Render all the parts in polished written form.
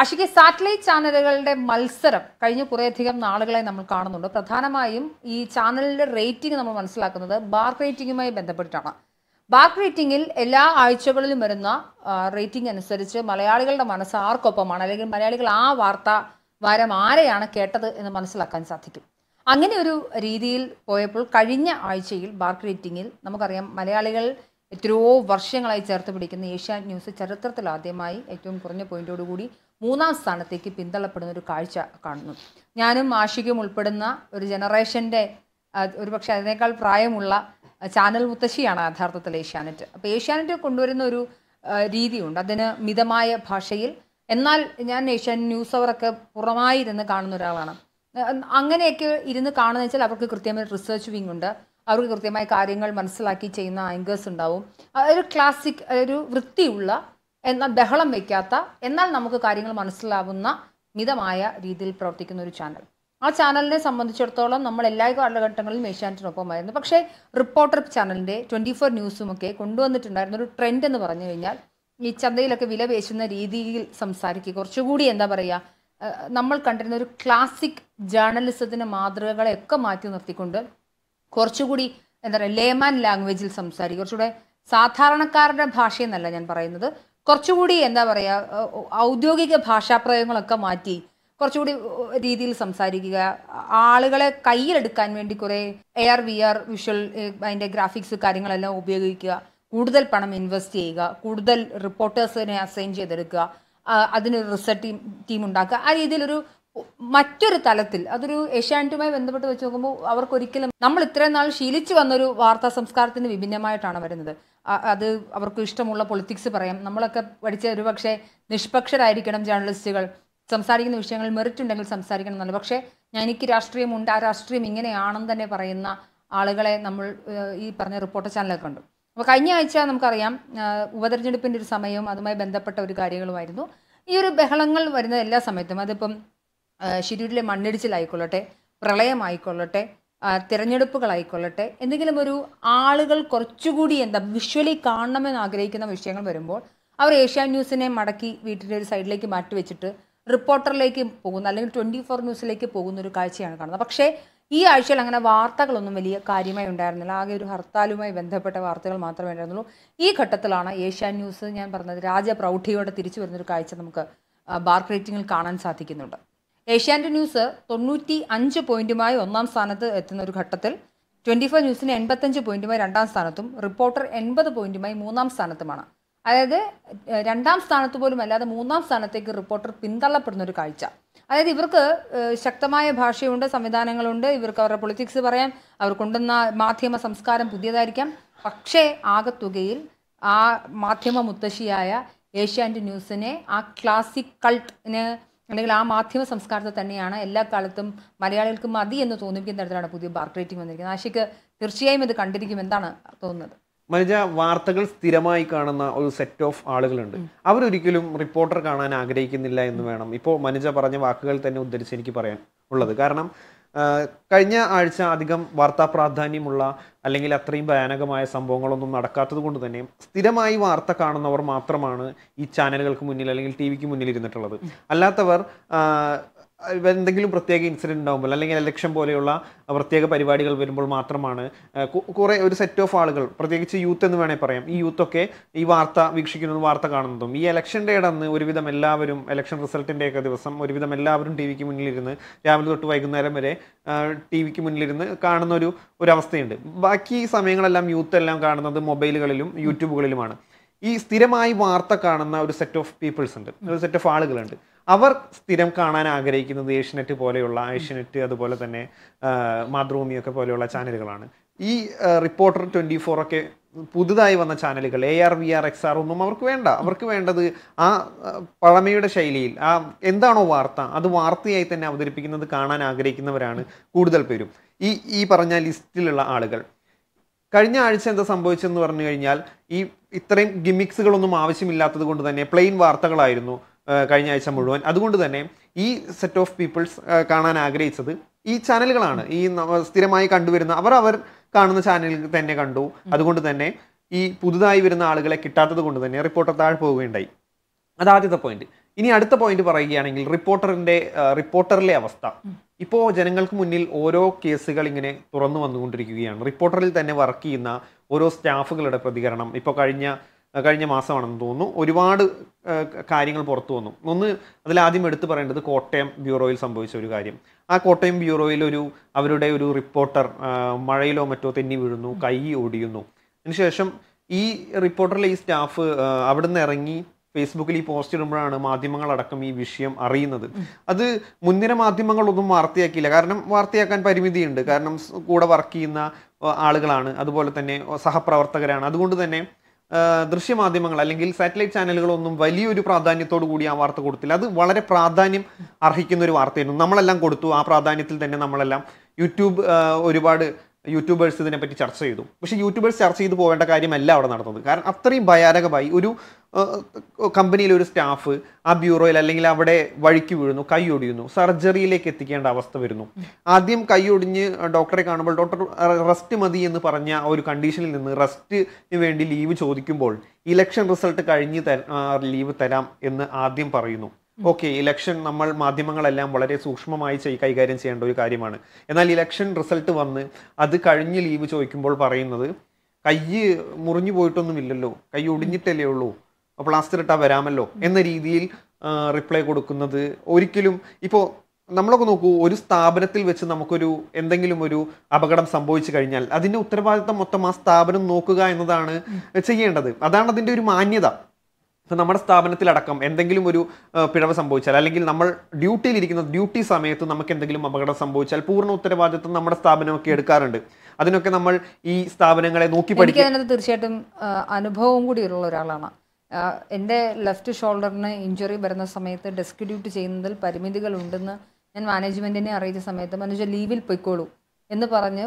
Ashik satellite ചാനലുകളുടെ മത്സരം കഴിഞ്ഞ കുറേയധികം നാളുകളായി നമ്മൾ കാണുന്നുണ്ട്. പ്രധാനമായും ഈ ചാനലിന്റെ റേറ്റിംഗ് നമ്മൾ മനസ്സിലാക്കുന്നത് ബാർക്ക് റേറ്റിംഗുമായി ബന്ധപ്പെട്ടിട്ടാണ്. ബാർക്ക് റേറ്റിംഗിൽ എല്ലാ ആഴ്ചകളിലും വരുന്ന റേറ്റിംഗ് അനുസരിച്ച് മലയാളികളുടെ മനസ്സ് ആർക്കൊപ്പമാണ്, അല്ലെങ്കിൽ മലയാളികൾ ആ വാർത്ത വാരം ആരെയാണ് കേട്ടത് എന്ന് മനസ്സിലാക്കാൻ സാധിക്കും. അങ്ങനെ ഒരു രീതിയിൽ പോയപ്പോൾ കഴിഞ്ഞ ആഴ്ചയിൽ ബാർക്ക് റേറ്റിംഗിൽ നമുക്കറിയാം മലയാളികൾ എത്രയോ വർഷങ്ങളായി ചേർത്ത് പിടിക്കുന്ന ഏഷ്യാനെറ്റ് ന്യൂസ് ചരിത്രത്തിലാദ്യമായി ഏറ്റവും കുറഞ്ഞ പോയിന്റോടുകൂടി 3-ാം സ്ഥാനത്തേക്ക് പിന്തള്ളപ്പെടുന്ന ഒരു കാഴ്ച കാണുന്നു. ഞാനും ആഷിക്കും ഉൾപ്പെടുന്ന ഒരു ജനറേഷൻ്റെ ഒരുപക്ഷെ അതിനേക്കാൾ പ്രായമുള്ള ചാനൽ മുത്തശ്ശിയാണ് യഥാർത്ഥത്തിൽ ഏഷ്യാനെറ്റ്. അപ്പോൾ ഏഷ്യാനെറ്റ് കൊണ്ടുവരുന്ന ഒരു രീതിയുണ്ട്, അതിന് മിതമായ ഭാഷയിൽ. എന്നാൽ ഞാൻ ഏഷ്യാനെറ്റ് ന്യൂസ് അവരൊക്കെ പുറമായിരുന്ന് കാണുന്ന ഒരാളാണ്. അങ്ങനെയൊക്കെ ഇരുന്ന് കാണുന്ന വെച്ചാൽ അവർക്ക് കൃത്യമായ റിസർച്ച് വിങ് ഉണ്ട്, അവർക്ക് കൃത്യമായ കാര്യങ്ങൾ മനസ്സിലാക്കി ചെയ്യുന്ന ആങ്കേഴ്സ് ഉണ്ടാവും. ഒരു ക്ലാസിക്, ഒരു വൃത്തിയുള്ള, എന്നാൽ ബഹളം വയ്ക്കാത്ത, എന്നാൽ നമുക്ക് കാര്യങ്ങൾ മനസ്സിലാവുന്ന മിതമായ രീതിയിൽ പ്രവർത്തിക്കുന്ന ഒരു ചാനൽ. ആ ചാനലിനെ സംബന്ധിച്ചിടത്തോളം നമ്മൾ എല്ലാ കാലഘട്ടങ്ങളിലും ഏഷ്യാനെറ്റിനൊപ്പമായിരുന്നു. പക്ഷേ റിപ്പോർട്ടർ ചാനലിൻ്റെ 24 ന്യൂസുമൊക്കെ കൊണ്ടുവന്നിട്ടുണ്ടായിരുന്ന ഒരു ട്രെൻഡ് എന്ന് പറഞ്ഞു കഴിഞ്ഞാൽ ഈ ചന്തയിലൊക്കെ വില പേശുന്ന രീതിയിൽ സംസാരിക്കുക, കുറച്ചുകൂടി എന്താ പറയുക, നമ്മൾ കണ്ടിരുന്ന ഒരു ക്ലാസിക് ജേർണലിസത്തിൻ്റെ മാതൃകകളെയൊക്കെ മാറ്റി നിർത്തിക്കൊണ്ട് കുറച്ചുകൂടി എന്താ പറയുക ലേമാൻ ലാംഗ്വേജിൽ സംസാരിക്കുക, കുറച്ചുകൂടെ സാധാരണക്കാരുടെ ഭാഷയെന്നല്ല ഞാൻ പറയുന്നത്, കുറച്ചുകൂടി എന്താ പറയുക ഔദ്യോഗിക ഭാഷാപ്രയോഗങ്ങളൊക്കെ മാറ്റി കുറച്ചുകൂടി രീതിയിൽ സംസാരിക്കുക, ആളുകളെ കയ്യിലെടുക്കാൻ വേണ്ടി കുറേ AR VR വിഷ്വൽ അതിൻ്റെ ഗ്രാഫിക്സ് കാര്യങ്ങളെല്ലാം ഉപയോഗിക്കുക, കൂടുതൽ പണം ഇൻവെസ്റ്റ് ചെയ്യുക, കൂടുതൽ റിപ്പോർട്ടേഴ്സിനെ അസൈൻ ചെയ്തെടുക്കുക, അതിനൊരു റിസർച്ച് ടീം ഉണ്ടാക്കുക. ആ രീതിയിലൊരു മറ്റൊരു തലത്തിൽ അതൊരു ഏഷ്യാനെറ്റുമായി ബന്ധപ്പെട്ട് വെച്ച് നോക്കുമ്പോൾ അവർക്കൊരിക്കലും നമ്മൾ ഇത്രയും നാൾ ശീലിച്ചു വന്നൊരു വാർത്താ സംസ്കാരത്തിന് വിഭിന്നമായിട്ടാണ് വരുന്നത്. അത് അവർക്ക് ഇഷ്ടമുള്ള പൊളിറ്റിക്സ് പറയാം. നമ്മളൊക്കെ പഠിച്ച ഒരു പക്ഷേ നിഷ്പക്ഷരായിരിക്കണം ജേർണലിസ്റ്റുകൾ, സംസാരിക്കുന്ന വിഷയങ്ങൾ മെറിറ്റ് ഉണ്ടെങ്കിൽ സംസാരിക്കണം എന്നല്ല. പക്ഷേ എനിക്ക് രാഷ്ട്രീയമുണ്ട്, ആ രാഷ്ട്രീയം ഇങ്ങനെയാണെന്ന് തന്നെ പറയുന്ന ആളുകളെ നമ്മൾ ഈ പറഞ്ഞ റിപ്പോർട്ടർ ചാനലൊക്കെ കണ്ടു. അപ്പോൾ കഴിഞ്ഞ ആഴ്ച നമുക്കറിയാം ഉപതെരഞ്ഞെടുപ്പിൻ്റെ ഒരു സമയവും അതുമായി ബന്ധപ്പെട്ട ഒരു കാര്യങ്ങളുമായിരുന്നു. ഈ ഒരു ബഹളങ്ങൾ വരുന്ന എല്ലാ സമയത്തും, അതിപ്പം ശിരൂരിലെ മണ്ണിടിച്ചിലായിക്കൊള്ളട്ടെ, പ്രളയമായിക്കൊള്ളട്ടെ, തിരഞ്ഞെടുപ്പുകളായിക്കൊള്ളട്ടെ, എന്തെങ്കിലും ഒരു ആളുകൾ കുറച്ചുകൂടി എന്താ വിഷ്വലി കാണണമെന്ന് ആഗ്രഹിക്കുന്ന വിഷയങ്ങൾ വരുമ്പോൾ അവർ ഏഷ്യാനെറ്റ് ന്യൂസിനെ മടക്കി വീട്ടിൻ്റെ ഒരു സൈഡിലേക്ക് മാറ്റി വെച്ചിട്ട് റിപ്പോർട്ടറിലേക്ക് പോകുന്ന, അല്ലെങ്കിൽ 24 ന്യൂസിലേക്ക് പോകുന്ന ഒരു കാഴ്ചയാണ് കാണുന്നത്. പക്ഷേ ഈ ആഴ്ചയിൽ അങ്ങനെ വാർത്തകളൊന്നും വലിയ കാര്യമായി ഉണ്ടായിരുന്നില്ല. ആകെ ഒരു ഹർത്താലുമായി ബന്ധപ്പെട്ട വാർത്തകൾ മാത്രമേ ഉണ്ടായിരുന്നുള്ളൂ. ഈ ഘട്ടത്തിലാണ് ഏഷ്യാനെറ്റ് ന്യൂസ്, ഞാൻ പറഞ്ഞത്, രാജപ്രൗഢിയോടെ തിരിച്ചു വരുന്നൊരു കാഴ്ച നമുക്ക് ബാർക്ക് റേറ്റിംഗിൽ കാണാൻ സാധിക്കുന്നുണ്ട്. ഏഷ്യാനെറ്റ് ന്യൂസ് 95 പോയിന്റുമായി 1-ാം സ്ഥാനത്ത് എത്തുന്ന ഒരു ഘട്ടത്തിൽ 24 ന്യൂസിന് 85 പോയിന്റുമായി 2-ാം സ്ഥാനത്തും റിപ്പോർട്ടർ 80 പോയിന്റുമായി 3-ാം സ്ഥാനത്തുമാണ്. അതായത് 2-ാം സ്ഥാനത്ത് പോലും അല്ലാതെ 3-ാം സ്ഥാനത്തേക്ക് റിപ്പോർട്ടർ പിന്തള്ളപ്പെടുന്ന ഒരു കാഴ്ച. അതായത് ഇവർക്ക് ശക്തമായ ഭാഷയുണ്ട്, സംവിധാനങ്ങളുണ്ട്, ഇവർക്ക് അവരുടെ പൊളിറ്റിക്സ് പറയാം, അവർ കൊണ്ടുവന്ന മാധ്യമ സംസ്കാരം പുതിയതായിരിക്കാം. പക്ഷേ ആകത്തുകയിൽ ആ മാധ്യമ മുത്തശ്ശിയായ ഏഷ്യാനെറ്റ് ന്യൂസിനെ, ആ ക്ലാസിക് കൾട്ടിന്, അല്ലെങ്കിൽ ആ മാധ്യമ സംസ്കാരത്തെ തന്നെയാണ് എല്ലാ കാലത്തും മലയാളികൾക്ക് മതി എന്ന് തോന്നിപ്പിക്കുന്ന തരത്തിലാണ് പുതിയ ബാർക്ക് റേറ്റിംഗ് വന്നിരിക്കുന്നത്. ആഷിക്ക് തീർച്ചയായും ഇത് കണ്ടിരിക്കും, എന്താണ് തോന്നുന്നത്? മനുജ, വാർത്തകൾ സ്ഥിരമായി കാണുന്ന ഒരു സെറ്റ് ഓഫ് ആളുകളുണ്ട്. അവരൊരിക്കലും റിപ്പോർട്ടർ കാണാൻ ആഗ്രഹിക്കുന്നില്ല എന്ന് വേണം ഇപ്പോൾ മനുജ പറഞ്ഞ വാക്കുകൾ തന്നെ ഉദ്ധരിച്ച് എനിക്ക് പറയാൻ ഉള്ളത്. കാരണം കഴിഞ്ഞ ആഴ്ച അധികം വാർത്താ പ്രാധാന്യമുള്ള അല്ലെങ്കിൽ അത്രയും ഭയാനകമായ സംഭവങ്ങളൊന്നും നടക്കാത്തത് കൊണ്ട് തന്നെ സ്ഥിരമായി വാർത്ത കാണുന്നവർ മാത്രമാണ് ഈ ചാനലുകൾക്ക് മുന്നിൽ അല്ലെങ്കിൽ TV-ക്ക് മുന്നിൽ ഇരുന്നിട്ടുള്ളത്. അല്ലാത്തവർ എന്തെങ്കിലും പ്രത്യേക ഇൻസിഡൻറ്റ് ഉണ്ടാകുമ്പോൾ അല്ലെങ്കിൽ ഇലക്ഷൻ പോലെയുള്ള പ്രത്യേക പരിപാടികൾ വരുമ്പോൾ മാത്രമാണ് കുറേ ഒരു സെറ്റ് ഓഫ് ആളുകൾ, പ്രത്യേകിച്ച് യൂത്ത് എന്ന് വേണേൽ പറയാം, ഈ യൂത്തൊക്കെ ഈ വാർത്ത വീക്ഷിക്കുന്നതും വാർത്ത കാണുന്നതും. ഈ ഇലക്ഷൻ്റെ ഇടന്ന് ഒരുവിധം എല്ലാവരും, ഇലക്ഷൻ റിസൾട്ടിൻ്റെയൊക്കെ ദിവസം ഒരുവിധം എല്ലാവരും TV-ക്ക് മുന്നിലിരുന്ന് രാവിലെ തൊട്ട് വൈകുന്നേരം വരെ TV-ക്ക് മുന്നിലിരുന്ന് കാണുന്ന ഒരു അവസ്ഥയുണ്ട്. ബാക്കി സമയങ്ങളെല്ലാം യൂത്ത് എല്ലാം കാണുന്നത് മൊബൈലുകളിലും യൂട്യൂബുകളിലുമാണ്. ഈ സ്ഥിരമായി വാർത്ത കാണുന്ന ഒരു സെറ്റ് ഓഫ് പീപ്പിൾസ് ഉണ്ട്, ഒരു സെറ്റ് ഓഫ് ആളുകളുണ്ട്. അവർ സ്ഥിരം കാണാൻ ആഗ്രഹിക്കുന്നത് ഏഷ്യനെറ്റ് പോലെയുള്ള, ഏഷ്യനെറ്റ് അതുപോലെ തന്നെ മാതൃഭൂമിയൊക്കെ പോലെയുള്ള ചാനലുകളാണ്. ഈ റിപ്പോർട്ടർ 24 ഒക്കെ പുതുതായി വന്ന ചാനലുകൾ, AR VR XR ഒന്നും അവർക്ക് വേണ്ട. അവർക്ക് വേണ്ടത് ആ പഴമയുടെ ശൈലിയിൽ ആ എന്താണോ വാർത്ത അത് വാർത്തയായി തന്നെ അവതരിപ്പിക്കുന്നത് കാണാൻ ആഗ്രഹിക്കുന്നവരാണ് കൂടുതൽ പേരും. ഈ പറഞ്ഞ ലിസ്റ്റിലുള്ള ആളുകൾ. കഴിഞ്ഞ ആഴ്ച എന്താ സംഭവിച്ചതെന്ന് പറഞ്ഞു കഴിഞ്ഞാൽ, ഈ ഇത്രയും ഗിമിക്സുകളൊന്നും ആവശ്യമില്ലാത്തത് കൊണ്ട് തന്നെ പ്ലെയിൻ വാർത്തകളായിരുന്നു കഴിഞ്ഞ ആഴ്ച മുഴുവൻ. അതുകൊണ്ട് തന്നെ ഈ സെറ്റ് ഓഫ് പീപ്പിൾസ് കാണാൻ ആഗ്രഹിച്ചത് ഈ ചാനലുകളാണ്. ഈ സ്ഥിരമായി കണ്ടുവരുന്ന അവർ കാണുന്ന ചാനലുകൾ തന്നെ കണ്ടു. അതുകൊണ്ട് തന്നെ ഈ പുതുതായി വരുന്ന ആളുകളെ കിട്ടാത്തത് കൊണ്ട് തന്നെ റിപ്പോർട്ടർ താഴെ പോവുകയുണ്ടായി. അത് ആദ്യത്തെ പോയിന്റ്. ഇനി അടുത്ത പോയിന്റ് പറയുകയാണെങ്കിൽ റിപ്പോർട്ടറിലെ അവസ്ഥ. ഇപ്പോൾ ജനങ്ങൾക്ക് മുന്നിൽ ഓരോ കേസുകൾ ഇങ്ങനെ തുറന്നു വന്നുകൊണ്ടിരിക്കുകയാണ്. റിപ്പോർട്ടറിൽ തന്നെ വർക്ക് ചെയ്യുന്ന ഓരോ സ്റ്റാഫുകളുടെ പ്രതികരണം ഇപ്പോൾ കഴിഞ്ഞ മാസമാണെന്ന് തോന്നുന്നു ഒരുപാട് കാര്യങ്ങൾ പുറത്തു വന്നു. അതിലാദ്യം എടുത്തു പറയേണ്ടത് കോട്ടയം ബ്യൂറോയിൽ സംഭവിച്ച ഒരു കാര്യം. ആ കോട്ടയം ബ്യൂറോയിൽ അവരുടെ ഒരു റിപ്പോർട്ടർ മഴയിലോ മറ്റോ തെന്നി വീഴുന്നു, കൈ ഒടിയുന്നു. അതിനുശേഷം ഈ റിപ്പോർട്ടറിലെ ഈ സ്റ്റാഫ് അവിടുന്ന് ഇറങ്ങി ഫേസ്ബുക്കിൽ ഈ പോസ്റ്റ് ഇടുമ്പോഴാണ് മാധ്യമങ്ങളടക്കം ഈ വിഷയം അറിയുന്നത്. അത് മുൻനിര മാധ്യമങ്ങളൊന്നും വാർത്തയാക്കിയില്ല. കാരണം വാർത്തയാക്കാൻ പരിമിതിയുണ്ട്. കാരണം കൂടെ വർക്ക് ചെയ്യുന്ന ആളുകളാണ്, അതുപോലെ തന്നെ സഹപ്രവർത്തകരാണ്. അതുകൊണ്ട് തന്നെ ദൃശ്യമാധ്യമങ്ങൾ അല്ലെങ്കിൽ സാറ്റലൈറ്റ് ചാനലുകളൊന്നും വലിയൊരു പ്രാധാന്യത്തോടു കൂടി ആ വാർത്ത കൊടുത്തില്ല. അത് വളരെ പ്രാധാന്യം അർഹിക്കുന്ന ഒരു വാർത്തയായിരുന്നു. നമ്മളെല്ലാം കൊടുത്തു. ആ പ്രാധാന്യത്തിൽ തന്നെ നമ്മളെല്ലാം ഒരുപാട് യൂട്യൂബേഴ്സ് ഇതിനെപ്പറ്റി ചർച്ച ചെയ്തു. പക്ഷെ യൂട്യൂബേഴ്സ് ചർച്ച ചെയ്ത് പോകേണ്ട കാര്യമല്ല അവിടെ നടന്നത്. കാരണം അത്രയും ഭയാനകമായി ഒരു കമ്പനിയിലെ ഒരു സ്റ്റാഫ് ആ ബ്യൂറോയിൽ അല്ലെങ്കിൽ അവിടെ വഴിക്ക് വീഴുന്നു, കൈ ഒടിയുന്നു, സർജറിയിലേക്ക് എത്തിക്കേണ്ട അവസ്ഥ വരുന്നു. ആദ്യം കൈ ഒടിഞ്ഞ് ഡോക്ടറെ കാണുമ്പോൾ ഡോക്ടർ റെസ്റ്റ് മതി എന്ന് പറഞ്ഞ ഒരു കണ്ടീഷനിൽ നിന്ന് റെസ്റ്റിന് വേണ്ടി ലീവ് ചോദിക്കുമ്പോൾ ഇലക്ഷൻ റിസൾട്ട് കഴിഞ്ഞ് ലീവ് തരാം എന്ന് ആദ്യം പറയുന്നു. ഓക്കെ, ഇലക്ഷൻ നമ്മൾ മാധ്യമങ്ങളെല്ലാം വളരെ സൂക്ഷ്മമായി കൈകാര്യം ചെയ്യേണ്ട ഒരു കാര്യമാണ്. എന്നാൽ ഇലക്ഷൻ റിസൾട്ട് വന്ന് അത് കഴിഞ്ഞ് ലീവ് ചോദിക്കുമ്പോൾ പറയുന്നത് കൈ മുറിഞ്ഞു പോയിട്ടൊന്നുമില്ലല്ലോ, കൈ ഒടിഞ്ഞിട്ടല്ലേ ഉള്ളൂ, പ്ലാസ്റ്റർ ഇട്ടാൽ വരാമല്ലോ എന്ന രീതിയിൽ റിപ്ലൈ കൊടുക്കുന്നത് ഒരിക്കലും. ഇപ്പോൾ നമ്മളൊക്കെ നോക്കൂ, ഒരു സ്ഥാപനത്തിൽ വെച്ച് നമുക്കൊരു എന്തെങ്കിലും ഒരു അപകടം സംഭവിച്ചു കഴിഞ്ഞാൽ അതിൻ്റെ ഉത്തരവാദിത്തം മൊത്തം ആ സ്ഥാപനം നോക്കുക എന്നതാണ് ചെയ്യേണ്ടത്. അതാണ് അതിൻ്റെ ഒരു മാന്യത. ഇപ്പം നമ്മുടെ സ്ഥാപനത്തിലടക്കം എന്തെങ്കിലും ഒരു പിഴവ് സംഭവിച്ചാൽ അല്ലെങ്കിൽ നമ്മൾ ഡ്യൂട്ടിയിലിരിക്കുന്ന ഡ്യൂട്ടി സമയത്ത് നമുക്ക് എന്തെങ്കിലും അപകടം സംഭവിച്ചാൽ പൂർണ്ണ ഉത്തരവാദിത്വം നമ്മുടെ സ്ഥാപനമൊക്കെ എടുക്കാറുണ്ട്. അതിനൊക്കെ നമ്മൾ ഈ സ്ഥാപനങ്ങളെ നോക്കി പഠിക്കാൻ തീർച്ചയായിട്ടും അനുഭവം കൂടി ഉള്ള ഒരാളാണ്. എൻ്റെ ലെഫ്റ്റ് ഷോൾഡറിന് ഇഞ്ചുറി വരുന്ന സമയത്ത് ഡെസ്ക് ഡ്യൂട്ടി ചെയ്യുന്നതിൽ പരിമിതികൾ ഉണ്ടെന്ന് ഞാൻ മാനേജ്മെൻറ്റിനെ അറിയിച്ച സമയത്ത് മാനേജർ ലീവിൽ പൊയ്ക്കോളൂ എന്ന് പറഞ്ഞ്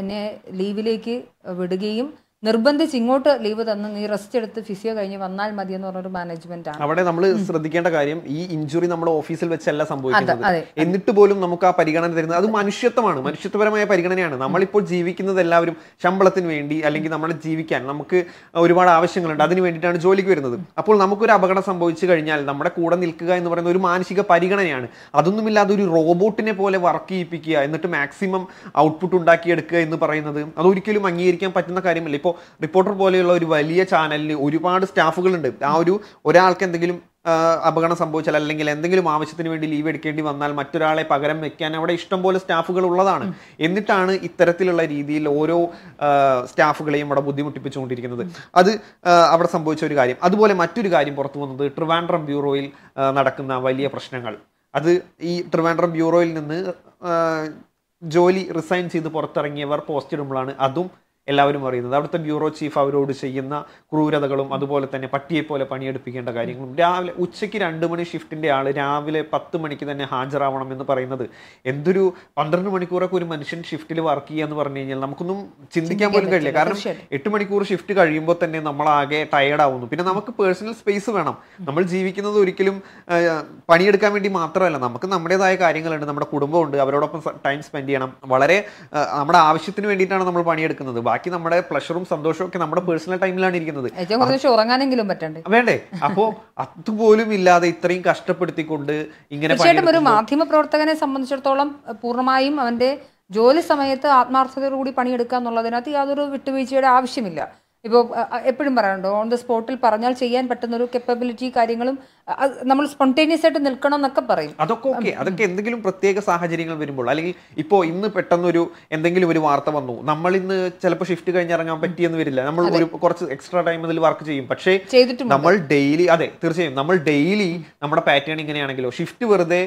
എന്നെ ലീവിലേക്ക് വിടുകയും നിർബന്ധിച്ച് ഇങ്ങോട്ട് ലീവ് തന്ന് നീ റെസ്റ്റ് എടുത്ത് ഫിസിയോ കഴിഞ്ഞ് വന്നാൽ മതി എന്ന് പറഞ്ഞൊരു മാനേജ്മെന്റ് ആണ്. അവിടെ നമ്മൾ ശ്രദ്ധിക്കേണ്ട കാര്യം, ഈ ഇഞ്ചുറി നമ്മുടെ ഓഫീസിൽ വെച്ചല്ല സംഭവിക്കുന്നത്. എന്നിട്ട് പോലും നമുക്ക് ആ പരിഗണന തരുന്നത് അത് മനുഷ്യത്വമാണ്, മനുഷ്യത്വപരമായ പരിഗണനയാണ്. നമ്മളിപ്പോൾ ജീവിക്കുന്നത് എല്ലാവരും ശമ്പളത്തിന് വേണ്ടി അല്ലെങ്കിൽ നമ്മളെ ജീവിക്കാൻ നമുക്ക് ഒരുപാട് ആവശ്യങ്ങളുണ്ട്, അതിന് വേണ്ടിയിട്ടാണ് ജോലിക്ക് വരുന്നത്. അപ്പോൾ നമുക്കൊരു അപകടം സംഭവിച്ചു കഴിഞ്ഞാൽ നമ്മുടെ കൂടെ നിൽക്കുക എന്ന് പറയുന്ന ഒരു മാനസിക പരിഗണനയാണ്. അതൊന്നുമില്ലാതെ ഒരു റോബോട്ടിനെ പോലെ വർക്ക് ചെയ്യിപ്പിക്കുക, എന്നിട്ട് മാക്സിമം ഔട്ട്പുട്ട് ഉണ്ടാക്കിയെടുക്കുക എന്ന് പറയുന്നത് അതൊരിക്കലും അംഗീകരിക്കാൻ പറ്റുന്ന കാര്യമല്ല. ഇപ്പോൾ റിപ്പോർട്ടർ പോലെയുള്ള ഒരു വലിയ ചാനലിന് ഒരുപാട് സ്റ്റാഫുകളുണ്ട്. ഒരാൾക്ക് എന്തെങ്കിലും അപകടം സംഭവിച്ചാൽ അല്ലെങ്കിൽ എന്തെങ്കിലും ആവശ്യത്തിന് വേണ്ടി ലീവ് എടുക്കേണ്ടി വന്നാൽ മറ്റൊരാളെ പകരം വെക്കാൻ അവിടെ ഇഷ്ടംപോലെ സ്റ്റാഫുകൾ ഉള്ളതാണ്. എന്നിട്ടാണ് ഇത്തരത്തിലുള്ള രീതിയിൽ ഓരോ സ്റ്റാഫുകളെയും അവിടെ ബുദ്ധിമുട്ടിപ്പിച്ചുകൊണ്ടിരിക്കുന്നത്. അത് അവിടെ സംഭവിച്ച ഒരു കാര്യം. അതുപോലെ മറ്റൊരു കാര്യം പുറത്തു വന്നത് ട്രിവാൻഡ്രം ബ്യൂറോയിൽ നടക്കുന്ന വലിയ പ്രശ്നങ്ങൾ. അത് ഈ ട്രിവാൻഡ്രം ബ്യൂറോയിൽ നിന്ന് ജോലി റിസൈൻ ചെയ്ത് പുറത്തിറങ്ങിയവർ പോസ്റ്റ് ഇടുമ്പോഴാണ് അതും എല്ലാവരും അറിയുന്നത്. അവിടുത്തെ ബ്യൂറോ ചീഫ് അവരോട് ചെയ്യുന്ന ക്രൂരതകളും അതുപോലെ തന്നെ പട്ടിയെ പോലെ പണിയെടുപ്പിക്കേണ്ട കാര്യങ്ങളും. രാവിലെ ഉച്ചയ്ക്ക് 2 മണി ഷിഫ്റ്റിൻ്റെ ആൾ രാവിലെ 10 മണിക്ക് തന്നെ ഹാജരാവണം എന്ന് പറയുന്നത് എന്തൊരു 12 മണിക്കൂറൊക്കെ ഒരു മനുഷ്യൻ ഷിഫ്റ്റിൽ വർക്ക് ചെയ്യുക എന്ന് പറഞ്ഞു കഴിഞ്ഞാൽ നമുക്കൊന്നും ചിന്തിക്കാൻ പോലും കഴിയില്ല. കാരണം 8 മണിക്കൂർ ഷിഫ്റ്റ് കഴിയുമ്പോൾ തന്നെ നമ്മളാകെ ടയേർഡ് ആവുന്നു. പിന്നെ നമുക്ക് പേഴ്സണൽ സ്പേസ് വേണം. നമ്മൾ ജീവിക്കുന്നത് ഒരിക്കലും പണിയെടുക്കാൻ വേണ്ടി മാത്രമല്ല, നമുക്ക് നമ്മുടേതായ കാര്യങ്ങളുണ്ട്, നമ്മുടെ കുടുംബമുണ്ട്, അവരോടൊപ്പം ടൈം സ്പെൻഡ് ചെയ്യണം. വളരെ നമ്മുടെ ആവശ്യത്തിന് വേണ്ടിയിട്ടാണ് നമ്മൾ പണിയെടുക്കുന്നത്. ബാക്കി നമ്മുടെ പ്ലഷറും സന്തോഷവും ഒക്കെ നമ്മുടെ പേഴ്സണൽ ടൈമിലാണ് ഇരിക്കുന്നത്. ഉറങ്ങാനെങ്കിലും പറ്റണ്ടേ? വേണ്ടേ? അപ്പോ അതുപോലും ഇല്ലാതെ ഇത്രയും കഷ്ടപ്പെടുത്തിക്കൊണ്ട് ഇങ്ങനെ ഒരു മാധ്യമ പ്രവർത്തകനെ സംബന്ധിച്ചിടത്തോളം പൂർണ്ണമായും അവന്റെ ജോലി സമയത്ത് ആത്മാർത്ഥതയോടുകൂടി പണിയെടുക്കുക എന്നുള്ളതിനകത്ത് യാതൊരു വിട്ടുവീഴ്ചയുടെ ആവശ്യമില്ല. ഇപ്പോൾ എപ്പോഴും പറയാറുണ്ട്, ഓൺ ദ സ്പോട്ടിൽ പറഞ്ഞാൽ ചെയ്യാൻ പറ്റുന്ന ഒരു കെപ്പബിലിറ്റി കാര്യങ്ങളും നമ്മൾ സ്പോണ്ടേനിയസ് ആയിട്ട് നിൽക്കണം എന്നൊക്കെ പറയും. അതൊക്കെ ഓക്കെ, അതൊക്കെ എന്തെങ്കിലും പ്രത്യേക സാഹചര്യങ്ങൾ വരുമ്പോൾ, അല്ലെങ്കിൽ ഇപ്പോൾ ഇന്ന് പെട്ടെന്നൊരു എന്തെങ്കിലും ഒരു വാർത്ത വന്നു, നമ്മൾ ഇന്ന് ചിലപ്പോൾ ഷിഫ്റ്റ് കഴിഞ്ഞിറങ്ങാൻ പറ്റിയെന്ന് വരില്ല, നമ്മൾ ഒരു കുറച്ച് എക്സ്ട്രാ ടൈം അതിൽ വർക്ക് ചെയ്യും. പക്ഷേ നമ്മൾ ഡെയിലി, അതെ തീർച്ചയായും നമ്മൾ ഡെയിലി നമ്മുടെ പാറ്റേൺ ഇങ്ങനെയാണെങ്കിലോ ഷിഫ്റ്റ് വെറുതെ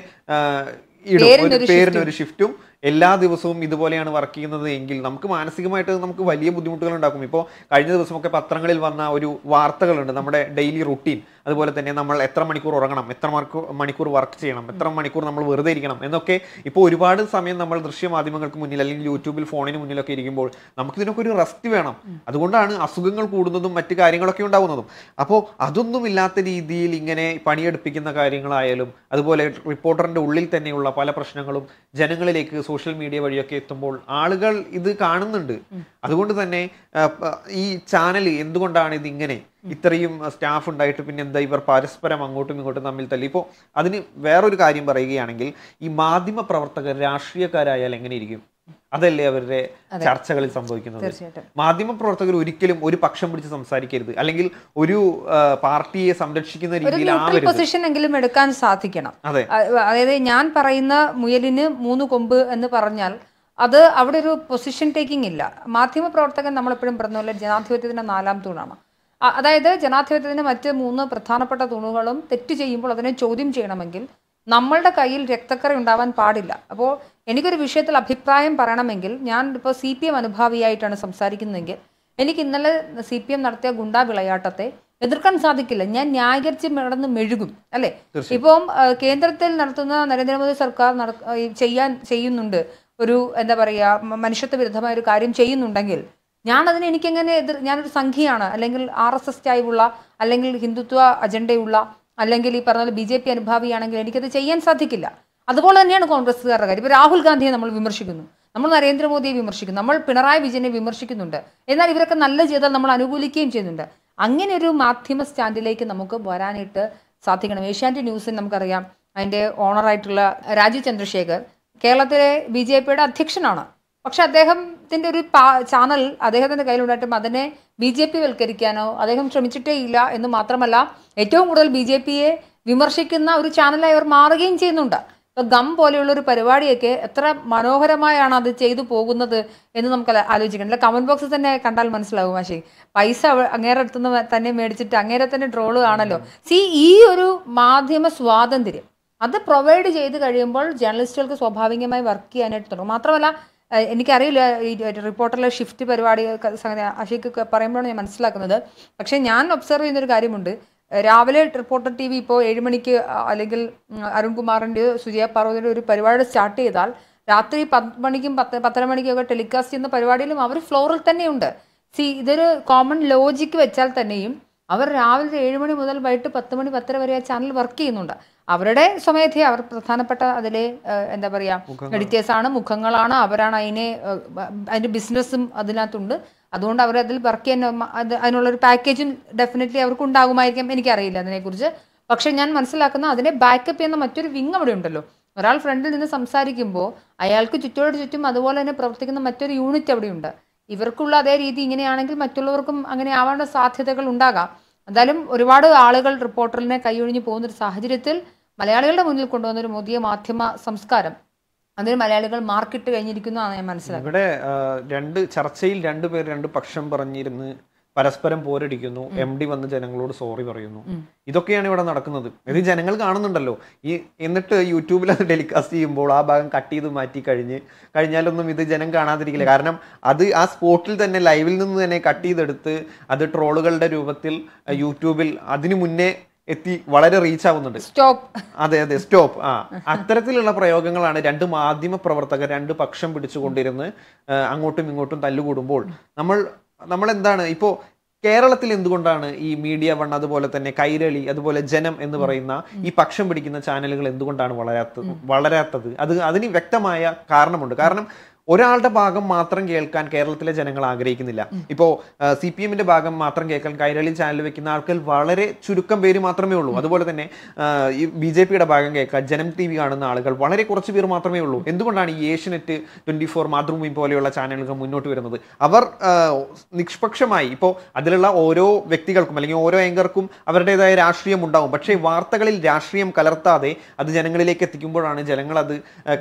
പേരിനൊരു ഷിഫ്റ്റും എല്ലാ ദിവസവും ഇതുപോലെയാണ് വർക്ക് ചെയ്യുന്നത് എങ്കിൽ നമുക്ക് മാനസികമായിട്ട് നമുക്ക് വലിയ ബുദ്ധിമുട്ടുകൾ ഉണ്ടാക്കും. ഇപ്പോൾ കഴിഞ്ഞ ദിവസമൊക്കെ പത്രങ്ങളിൽ വന്ന ഒരു വാർത്തകളുണ്ട്, നമ്മുടെ ഡെയിലി റുട്ടീൻ, അതുപോലെ തന്നെ നമ്മൾ എത്ര മണിക്കൂർ ഉറങ്ങണം, എത്ര മണിക്കൂർ വർക്ക് ചെയ്യണം, എത്ര മണിക്കൂർ നമ്മൾ വെറുതെ ഇരിക്കണം എന്നൊക്കെ. ഇപ്പോൾ ഒരുപാട് സമയം നമ്മൾ ദൃശ്യമാധ്യമങ്ങൾക്ക് മുന്നിൽ അല്ലെങ്കിൽ യൂട്യൂബിൽ ഫോണിന് മുന്നിലൊക്കെ ഇരിക്കുമ്പോൾ നമുക്കിതിനൊക്കെ ഒരു റെസ്റ്റ് വേണം. അതുകൊണ്ടാണ് അസുഖങ്ങൾ കൂടുന്നതും മറ്റു കാര്യങ്ങളൊക്കെ ഉണ്ടാകുന്നതും. അപ്പോൾ അതൊന്നുമില്ലാത്ത രീതിയിൽ ഇങ്ങനെ പണിയെടുപ്പിക്കുന്ന കാര്യങ്ങളായാലും അതുപോലെ റിപ്പോർട്ടറിൻ്റെ ഉള്ളിൽ തന്നെയുള്ള പല പ്രശ്നങ്ങളും ജനങ്ങളിലേക്ക് സോഷ്യൽ മീഡിയ വഴിയൊക്കെ എത്തുമ്പോൾ ആളുകൾ ഇത് കാണുന്നുണ്ട്. അതുകൊണ്ട് തന്നെ ഈ ചാനൽ എന്തുകൊണ്ടാണ് ഇത് ഇങ്ങനെ ഇത്രയും സ്റ്റാഫ് ഉണ്ടായിട്ട് പിന്നെ എന്താ ഇവർ പരസ്പരം അങ്ങോട്ടും ഇങ്ങോട്ടും തമ്മിൽ തല്ലി? ഇപ്പോൾ അതിന് വേറൊരു കാര്യം പറയുകയാണെങ്കിൽ, ഈ മാധ്യമ പ്രവർത്തകർ രാഷ്ട്രീയക്കാരായാൽ എങ്ങനെ ഇരിക്കും? അതല്ലേ അവരുടെ ചർച്ചകളിൽ സംഭവിക്കുന്നത്. മാധ്യമ പ്രവർത്തകർ ഒരിക്കലും ഒരു പക്ഷം പിടിച്ച് സംസാരിക്കരുത്, അല്ലെങ്കിൽ ഒരു പാർട്ടിയെ സംരക്ഷിക്കുന്ന രീതിയിൽ പൊസിഷൻ എങ്കിലും എടുക്കാൻ സാധിക്കണം. അതായത് ഞാൻ പറയുന്ന മുയലിന് 3 കൊമ്പ് എന്ന് പറഞ്ഞാൽ അത് അവിടെ ഒരു പൊസിഷൻ ടേക്കിംഗ് ഇല്ല. മാധ്യമ പ്രവർത്തകൻ നമ്മളെപ്പോഴും പറഞ്ഞ പോലെ ജനാധിപത്യത്തിന്റെ 4ാം തൂണാണ്. അതായത് ജനാധിപത്യത്തിന്റെ മറ്റ് 3 പ്രധാനപ്പെട്ട തൂണുകളും തെറ്റ് ചെയ്യുമ്പോൾ അതിനെ ചോദ്യം ചെയ്യണമെങ്കിൽ നമ്മളുടെ കയ്യിൽ രക്തക്കറ ഉണ്ടാവാൻ പാടില്ല. അപ്പോൾ എനിക്കൊരു വിഷയത്തിൽ അഭിപ്രായം പറയണമെങ്കിൽ, ഞാൻ ഇപ്പോൾ CPM അനുഭാവിയായിട്ടാണ് സംസാരിക്കുന്നതെങ്കിൽ എനിക്ക് ഇന്നലെ CPM നടത്തിയ ഗുണ്ടാ വിളയാട്ടത്തെ എതിർക്കാൻ സാധിക്കില്ല. ഞാൻ ന്യായീകരിച്ച് നടന്ന് മെഴുകും, അല്ലേ? ഇപ്പം കേന്ദ്രത്തിൽ നടത്തുന്ന നരേന്ദ്രമോദി സർക്കാർ ചെയ്യുന്നുണ്ട് ഒരു എന്താ പറയുക മനുഷ്യത്വ വിരുദ്ധമായ ഒരു കാര്യം ചെയ്യുന്നുണ്ടെങ്കിൽ ഞാനതിന് എനിക്കെങ്ങനെ ഞാനൊരു സംഖ്യയാണ്, അല്ലെങ്കിൽ RSS ചായ്വുള്ള, അല്ലെങ്കിൽ ഹിന്ദുത്വ അജണ്ടയുള്ള, അല്ലെങ്കിൽ ഈ പറഞ്ഞ BJP അനുഭാവിയാണെങ്കിൽ എനിക്കത് ചെയ്യാൻ സാധിക്കില്ല. അതുപോലെ തന്നെയാണ് കോൺഗ്രസ്സുകാരുടെ കാര്യം. ഇപ്പോൾ രാഹുൽ ഗാന്ധിയെ നമ്മൾ വിമർശിക്കുന്നു, നമ്മൾ നരേന്ദ്രമോദിയെ വിമർശിക്കുന്നു, നമ്മൾ പിണറായി വിജയനെ വിമർശിക്കുന്നുണ്ട്. എന്നാൽ ഇവരൊക്കെ നല്ല ചെയ്താൽ നമ്മൾ അനുകൂലിക്കുകയും ചെയ്യുന്നുണ്ട്. അങ്ങനെ ഒരു മാധ്യമ സ്റ്റാൻഡിലേക്ക് നമുക്ക് വരാനായിട്ട് സാധിക്കണം. ഏഷ്യാനെറ്റ് ന്യൂസിൽ നമുക്കറിയാം അതിൻ്റെ ഓണറായിട്ടുള്ള രാജീവ് ചന്ദ്രശേഖർ കേരളത്തിലെ BJPയുടെ അധ്യക്ഷനാണ്. പക്ഷെ അദ്ദേഹത്തിൻ്റെ ഒരു ചാനൽ അദ്ദേഹത്തിൻ്റെ കയ്യിലുണ്ടായിട്ടും അതിനെ BJP വൽക്കരിക്കാനോ അദ്ദേഹം ശ്രമിച്ചിട്ടേ ഇല്ല എന്ന് മാത്രമല്ല, ഏറ്റവും കൂടുതൽ BJPയെ വിമർശിക്കുന്ന ഒരു ചാനലായി അവർ മാറുകയും ചെയ്യുന്നുണ്ട്. ഇപ്പോൾ ഗം പോലെയുള്ള ഒരു പരിപാടിയൊക്കെ എത്ര മനോഹരമായാണ് അത് ചെയ്തു പോകുന്നത് എന്ന് നമുക്ക് ആലോചിക്കണം. അല്ല, കമന്റ് ബോക്സിൽ തന്നെ കണ്ടാൽ മനസ്സിലാവും. പക്ഷേ പൈസ അങ്ങേരെ അടുത്തുനിന്ന് തന്നെ മേടിച്ചിട്ട് അങ്ങേരെ തന്നെ ട്രോള് ആണല്ലോ. ഈ ഒരു മാധ്യമ സ്വാതന്ത്ര്യം അത് പ്രൊവൈഡ് ചെയ്ത് കഴിയുമ്പോൾ ജേർണലിസ്റ്റുകൾക്ക് സ്വാഭാവികമായി വർക്ക് ചെയ്യാനായിട്ട് തുടങ്ങും. മാത്രമല്ല, എനിക്കറിയില്ല ഈ റിപ്പോർട്ടറിലെ ഷിഫ്റ്റ് പരിപാടി അഷീക്ക് പറയുമ്പോഴാണ് ഞാൻ മനസ്സിലാക്കുന്നത്. പക്ഷേ ഞാൻ ഒബ്സർവ് ചെയ്യുന്നൊരു കാര്യമുണ്ട്. രാവിലെ റിപ്പോർട്ടർ TV ഇപ്പോൾ 7 മണിക്ക് അല്ലെങ്കിൽ അരുൺകുമാറിൻ്റെയോ സുജയ പാർവതിയുടെ ഒരു പരിപാടി സ്റ്റാർട്ട് ചെയ്താൽ രാത്രി 10 മണിക്കും 10:30 മണിക്കൊക്കെ ടെലികാസ്റ്റ് ചെയ്യുന്ന പരിപാടിയിലും അവർ ഫ്ലോറിൽ തന്നെയുണ്ട്. ഇതൊരു കോമൺ ലോജിക്ക് വെച്ചാൽ തന്നെയും അവർ രാവിലെ 7 മണി മുതൽ വൈകിട്ട് 10 മണി 10:30 വരെ ആ ചാനൽ വർക്ക് ചെയ്യുന്നുണ്ട്. അവരുടെ സ്വമേധയെ അവർ പ്രധാനപ്പെട്ട അതിലെ എന്താ പറയുക എഡിറ്റേഴ്സാണ്, മുഖങ്ങളാണ്, അവരാണ് അതിൻ്റെ ബിസിനസ്സും അതിനകത്തുണ്ട്. അതുകൊണ്ട് അവർ അതിൽ വർക്ക് ചെയ്യാൻ അതിനുള്ളൊരു പാക്കേജും ഡെഫിനറ്റ്ലി അവർക്ക് ഉണ്ടാകുമായിരിക്കും. എനിക്കറിയില്ല അതിനെക്കുറിച്ച്. പക്ഷെ ഞാൻ മനസ്സിലാക്കുന്ന അതിനെ ബാക്കപ്പ് ചെയ്യുന്ന മറ്റൊരു വിങ് അവിടെ ഉണ്ടല്ലോ. ഒരാൾ ഫ്രണ്ടിൽ നിന്ന് സംസാരിക്കുമ്പോൾ അയാൾക്ക് ചുറ്റോട് ചുറ്റും അതുപോലെ തന്നെ പ്രവർത്തിക്കുന്ന മറ്റൊരു യൂണിറ്റ് അവിടെയുണ്ട്. ഇവർക്കുള്ള അതേ രീതി ഇങ്ങനെയാണെങ്കിൽ മറ്റുള്ളവർക്കും അങ്ങനെ ആവാനുള്ള സാധ്യതകൾ ഉണ്ടാകാം. എന്തായാലും ഒരുപാട് ആളുകൾ റിപ്പോർട്ടറിനെ കൈയൊഴിഞ്ഞു പോകുന്നൊരു സാഹചര്യത്തിൽ മലയാളികളുടെ മുന്നിൽ കൊണ്ടുവന്നൊരു പുതിയ മാധ്യമ സംസ്കാരം അതിന് മലയാളികൾ മാർക്കിട്ട് കഴിഞ്ഞിരിക്കുന്നതാണ് ഞാൻ മനസ്സിലാക്കുന്നത്. ഇവിടെ ചർച്ചയിൽ 2 പേർ 2 പക്ഷം പറഞ്ഞിരുന്ന് പരസ്പരം പോരടിക്കുന്നു. MD വന്ന് ജനങ്ങളോട് സോറി പറയുന്നു. ഇതൊക്കെയാണ് ഇവിടെ നടക്കുന്നത്. ഇത് ജനങ്ങൾ കാണുന്നുണ്ടല്ലോ. എന്നിട്ട് യൂട്യൂബിൽ അത് ടെലികാസ്റ്റ് ചെയ്യുമ്പോൾ ആ ഭാഗം കട്ട് ചെയ്ത് മാറ്റി കഴിഞ്ഞാലൊന്നും ഇത് ജനം കാണാതിരിക്കില്ല. കാരണം അത് ആ സ്പോട്ടിൽ തന്നെ ലൈവിൽ നിന്ന് തന്നെ കട്ട് ചെയ്തെടുത്ത് അത് ട്രോളുകളുടെ രൂപത്തിൽ യൂട്യൂബിൽ അതിനു മുന്നേ എത്തി വളരെ റീച്ച് ആവുന്നുണ്ട്. അതെ, സ്റ്റോപ്പ്. അത്തരത്തിലുള്ള പ്രയോഗങ്ങളാണ് 2 മാധ്യമ പ്രവർത്തകർ 2 പക്ഷം പിടിച്ചുകൊണ്ടിരുന്ന് അങ്ങോട്ടും ഇങ്ങോട്ടും തല്ലുകൂടുമ്പോൾ നമ്മൾ എന്താണ് ഇപ്പോൾ കേരളത്തിൽ എന്തുകൊണ്ടാണ് ഈ മീഡിയ വൺ, അതുപോലെ തന്നെ കൈരളി, അതുപോലെ ജനം എന്ന് പറയുന്ന ഈ പക്ഷം പിടിക്കുന്ന ചാനലുകൾ എന്തുകൊണ്ടാണ് വളരാത്തത്? അതിന് വ്യക്തമായ കാരണമുണ്ട്. കാരണം ഒരാളുടെ ഭാഗം മാത്രം കേൾക്കാൻ കേരളത്തിലെ ജനങ്ങൾ ആഗ്രഹിക്കുന്നില്ല. ഇപ്പോൾ CPMന്റെ ഭാഗം മാത്രം കേൾക്കാൻ കൈരളി ചാനൽ വെക്കുന്ന ആൾക്കാർ വളരെ ചുരുക്കം പേര് മാത്രമേ ഉള്ളൂ. അതുപോലെ തന്നെ ഈ BJPയുടെ ഭാഗം കേൾക്കാൻ ജനം TV കാണുന്ന ആളുകൾ വളരെ കുറച്ച് പേർ മാത്രമേ ഉള്ളൂ. എന്തുകൊണ്ടാണ് ഈ ഏഷ്യനെറ്റ്, 24, മാതൃഭൂമി പോലെയുള്ള ചാനലുകൾ മുന്നോട്ട് വരുന്നത്? അവർ നിഷ്പക്ഷമായി, ഇപ്പോൾ അതിലുള്ള ഓരോ വ്യക്തികൾക്കും അല്ലെങ്കിൽ ഓരോ ആങ്കർക്കും അവരുടേതായ രാഷ്ട്രീയം ഉണ്ടാവും. പക്ഷേ വാർത്തകളിൽ രാഷ്ട്രീയം കലർത്താതെ അത് ജനങ്ങളിലേക്ക് എത്തിക്കുമ്പോഴാണ് ജനങ്ങൾ അത്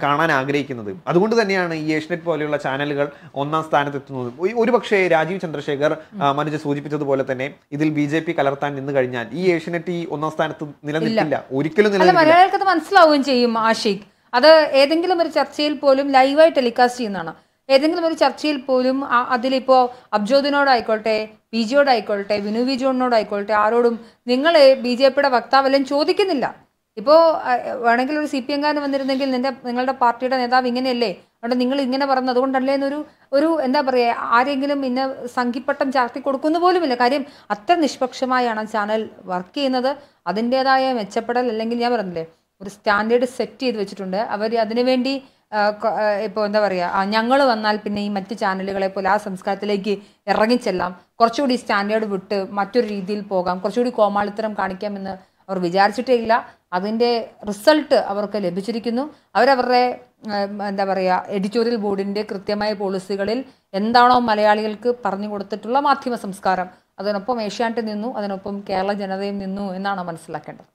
കാണാൻ ആഗ്രഹിക്കുന്നത്. അതുകൊണ്ട് തന്നെയാണ് ഈ ഏഷ്യനെറ്റ് പോലെയുള്ള ചാനലുകൾ 1ാം സ്ഥാനത്തെത്തുന്നത്. ഒരുപക്ഷെ രാജീവ് ചന്ദ്രശേഖർ മനുജ സൂചിപ്പിച്ചതുപോലെ തന്നെ ഇതിൽ BJP കലർത്താൻ നിന്ന് കഴിഞ്ഞാൽ ഈ ഏഷ്യനെറ്റ് 1ാം സ്ഥാനത്ത് നിലനിൽക്കില്ല, ഒരിക്കലും നിലനിൽക്കില്ല. മലയാളികൾക്ക് മനസ്സിലാവുകയും ചെയ്യും ആഷിഖ്. അത് ഏതെങ്കിലും ഒരു ചർച്ചയിൽ പോലും ലൈവായി ടെലികാസ്റ്റ് ചെയ്യുന്നതാണ്. ഏതെങ്കിലും ഒരു ചർച്ചയിൽ പോലും അതിലിപ്പോൾ അബ്ജോദിനോടായിക്കോട്ടെ, PGയോടായിക്കോട്ടെ, വിനു വിജോണിനോടായിക്കോട്ടെ, ആരോടും നിങ്ങൾ BJPയുടെ വക്താവെല്ലാം ചോദിക്കുന്നില്ല. ഇപ്പോൾ വേണമെങ്കിൽ ഒരു CPMകാരൻ വന്നിരുന്നെങ്കിൽ നിങ്ങളുടെ പാർട്ടിയുടെ നേതാവ് ഇങ്ങനെയല്ലേ, അതുകൊണ്ട് നിങ്ങൾ ഇങ്ങനെ പറഞ്ഞത് അതുകൊണ്ടല്ലേ എന്നൊരു എന്താ പറയുക, ആരെങ്കിലും ഇന്ന സംഘിപ്പട്ടം ചാർത്തി കൊടുക്കുന്ന പോലുമില്ല. കാര്യം അത്ര നിഷ്പക്ഷമായാണ് ചാനൽ വർക്ക് ചെയ്യുന്നത്. അതിൻ്റെതായ മെച്ചപ്പെടൽ അല്ലെങ്കിൽ ഞാൻ പറഞ്ഞില്ലേ ഒരു സ്റ്റാൻഡേർഡ് സെറ്റ് ചെയ്ത് വെച്ചിട്ടുണ്ട്. അവർ അതിനുവേണ്ടി ഇപ്പോൾ എന്താ പറയുക, ഞങ്ങൾ വന്നാൽ പിന്നെ ഈ മറ്റ് ചാനലുകളെ പോലെ ആ സംസ്കാരത്തിലേക്ക് ഇറങ്ങിച്ചെല്ലാം, കുറച്ചുകൂടി സ്റ്റാൻഡേർഡ് വിട്ട് മറ്റൊരു രീതിയിൽ പോകാം, കുറച്ചുകൂടി കോമാളിത്തരം കാണിക്കാമെന്ന് അവർ വിചാരിച്ചിട്ടേ ഇല്ല. അതിൻ്റെ റിസൾട്ട് അവർക്ക് ലഭിച്ചിരിക്കുന്നു. അവരവരുടെ എന്താ പറയുക എഡിറ്റോറിയൽ ബോർഡിൻ്റെ കൃത്യമായ പോളിസികളിൽ എന്താണോ മലയാളികൾക്ക് പറഞ്ഞു കൊടുത്തിട്ടുള്ള മാധ്യമ സംസ്കാരം, അതിനൊപ്പം ഏഷ്യാനെറ്റ് നിന്നു, അതിനൊപ്പം കേരള ജനതയും നിന്നു എന്നാണ് മനസ്സിലാക്കേണ്ടത്.